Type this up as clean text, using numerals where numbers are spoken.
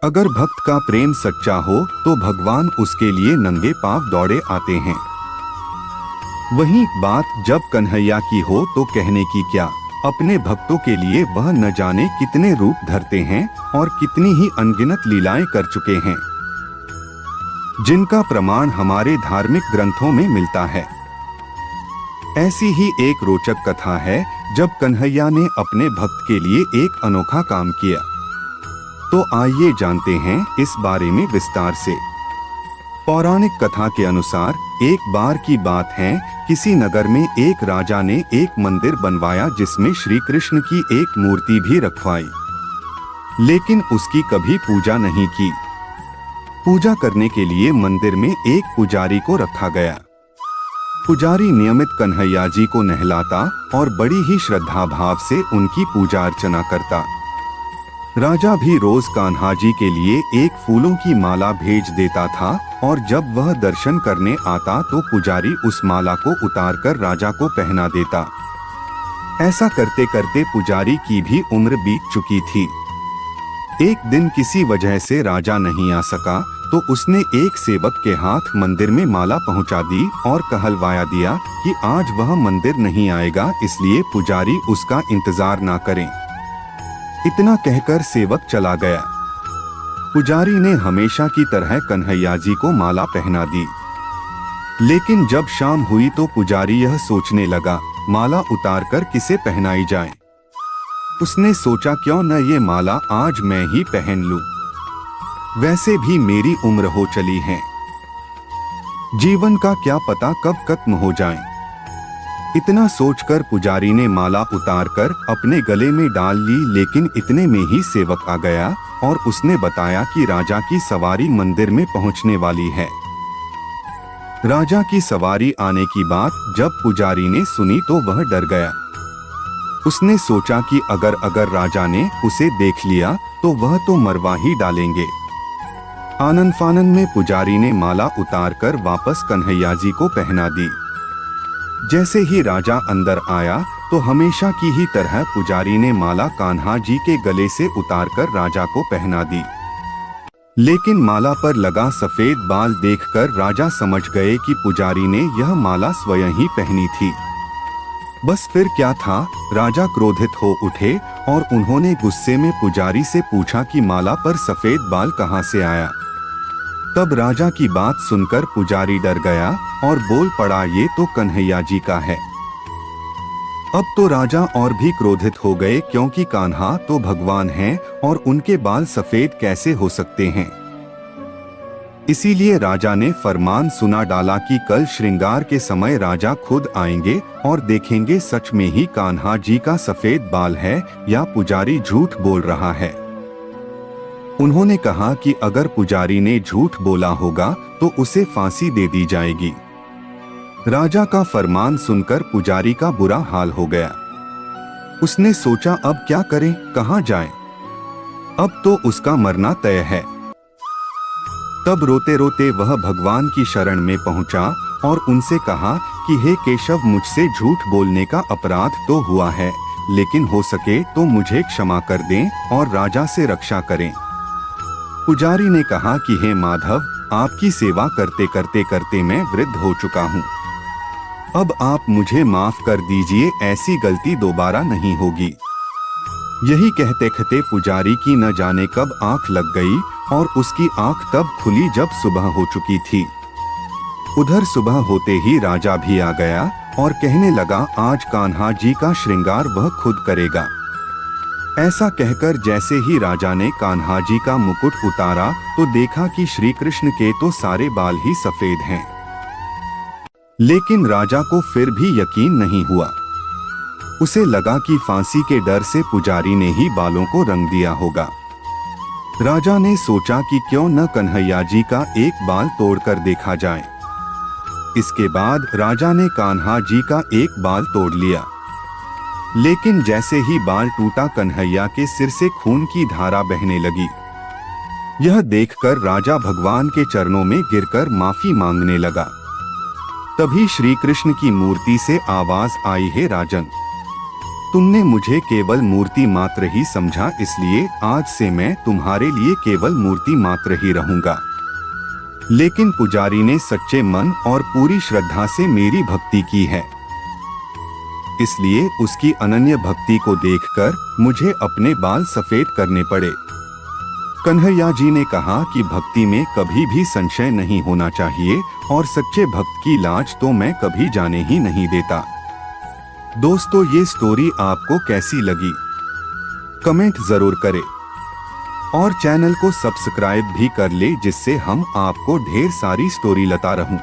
अगर भक्त का प्रेम सच्चा हो तो भगवान उसके लिए नंगे पांव दौड़े आते हैं। वही बात जब कन्हैया की हो तो कहने की क्या। अपने भक्तों के लिए वह न जाने कितने रूप धरते हैं और कितनी ही अनगिनत लीलाएं कर चुके हैं, जिनका प्रमाण हमारे धार्मिक ग्रंथों में मिलता है। ऐसी ही एक रोचक कथा है जब कन्हैया ने अपने भक्त के लिए एक अनोखा काम किया। तो आइए जानते हैं इस बारे में विस्तार से। पौराणिक कथा के अनुसार एक बार की बात है, किसी नगर में एक राजा ने एक मंदिर बनवाया जिसमें श्री कृष्ण की एक मूर्ति भी रखवाई, लेकिन उसकी कभी पूजा नहीं की। पूजा करने के लिए मंदिर में एक पुजारी को रखा गया। पुजारी नियमित कन्हैया जी को नहलाता और बड़ी ही श्रद्धा भाव से उनकी पूजा अर्चना करता। राजा भी रोज कान्हा जी के लिए एक फूलों की माला भेज देता था और जब वह दर्शन करने आता तो पुजारी उस माला को उतारकर राजा को पहना देता। ऐसा करते करते पुजारी की भी उम्र बीत चुकी थी। एक दिन किसी वजह से राजा नहीं आ सका तो उसने एक सेवक के हाथ मंदिर में माला पहुंचा दी और कहलवाया दिया कि आज वह मंदिर नहीं आएगा, इसलिए पुजारी उसका इंतजार ना करें। इतना कहकर सेवक चला गया। पुजारी ने हमेशा की तरह कन्हैया जी को माला पहना दी, लेकिन जब शाम हुई तो पुजारी यह सोचने लगा, माला उतारकर किसे पहनाई जाए। उसने सोचा क्यों न ये माला आज मैं ही पहन लूं। वैसे भी मेरी उम्र हो चली है, जीवन का क्या पता कब खत्म हो जाए। इतना सोचकर पुजारी ने माला उतारकर अपने गले में डाल ली, लेकिन इतने में ही सेवक आ गया और उसने बताया कि राजा की सवारी मंदिर में पहुंचने वाली है। राजा की सवारी आने की बात जब पुजारी ने सुनी तो वह डर गया। उसने सोचा कि अगर राजा ने उसे देख लिया तो वह तो मरवा ही डालेंगे। आनन फानन में पुजारी ने माला उतारकर वापस कन्हैया जी को पहना दी। जैसे ही राजा अंदर आया तो हमेशा की ही तरह पुजारी ने माला कान्हा जी के गले से उतारकर राजा को पहना दी। लेकिन माला पर लगा सफेद बाल देखकर राजा समझ गए कि पुजारी ने यह माला स्वयं ही पहनी थी। बस फिर क्या था, राजा क्रोधित हो उठे और उन्होंने गुस्से में पुजारी से पूछा कि माला पर सफेद बाल कहां से आया। तब राजा की बात सुनकर पुजारी डर गया और बोल पड़ा, ये तो कन्हैया जी का है। अब तो राजा और भी क्रोधित हो गए, क्योंकि कान्हा तो भगवान हैं और उनके बाल सफेद कैसे हो सकते हैं। इसीलिए राजा ने फरमान सुना डाला कि कल श्रृंगार के समय राजा खुद आएंगे और देखेंगे सच में ही कान्हा जी का सफेद बाल है या पुजारी झूठ बोल रहा है। उन्होंने कहा कि अगर पुजारी ने झूठ बोला होगा तो उसे फांसी दे दी जाएगी। राजा का फरमान सुनकर पुजारी का बुरा हाल हो गया। उसने सोचा अब क्या करें, कहां जाए, अब तो उसका मरना तय है। तब रोते रोते वह भगवान की शरण में पहुंचा और उनसे कहा कि हे केशव, मुझसे झूठ बोलने का अपराध तो हुआ है, लेकिन हो सके तो मुझे क्षमा कर दें और राजा से रक्षा करें। पुजारी ने कहा कि हे माधव, आपकी सेवा करते करते करते मैं वृद्ध हो चुका हूँ। अब आप मुझे माफ कर दीजिए, ऐसी गलती दोबारा नहीं होगी। यही कहते कहते पुजारी की न जाने कब आंख लग गई और उसकी आंख तब खुली जब सुबह हो चुकी थी। उधर सुबह होते ही राजा भी आ गया और कहने लगा, आज कान्हा जी का श्रृंगार वह खुद करेगा। ऐसा कहकर जैसे ही राजा ने कान्हा जी का मुकुट उतारा तो देखा कि श्री कृष्ण के तो सारे बाल ही सफेद हैं। लेकिन राजा को फिर भी यकीन नहीं हुआ। उसे लगा कि फांसी के डर से पुजारी ने ही बालों को रंग दिया होगा। राजा ने सोचा कि क्यों न कन्हैया जी का एक बाल तोड़कर देखा जाए। इसके बाद राजा ने कान्हा जी का एक बाल तोड़ लिया, लेकिन जैसे ही बाल टूटा कन्हैया के सिर से खून की धारा बहने लगी। यह देखकर राजा भगवान के चरणों में गिरकर माफी मांगने लगा। तभी श्री कृष्ण की मूर्ति से आवाज आई, हे राजन, तुमने मुझे केवल मूर्ति मात्र ही समझा, इसलिए आज से मैं तुम्हारे लिए केवल मूर्ति मात्र ही रहूंगा। लेकिन पुजारी ने सच्चे मन और पूरी श्रद्धा से मेरी भक्ति की है, इसलिए उसकी अनन्य भक्ति को देखकर मुझे अपने बाल सफेद करने पड़े। कन्हैया जी ने कहा कि भक्ति में कभी भी संशय नहीं होना चाहिए और सच्चे भक्त की लाज तो मैं कभी जाने ही नहीं देता। दोस्तों, ये स्टोरी आपको कैसी लगी कमेंट जरूर करें और चैनल को सब्सक्राइब भी कर ले, जिससे हम आपको ढेर सारी स्टोरी लाता रहूं।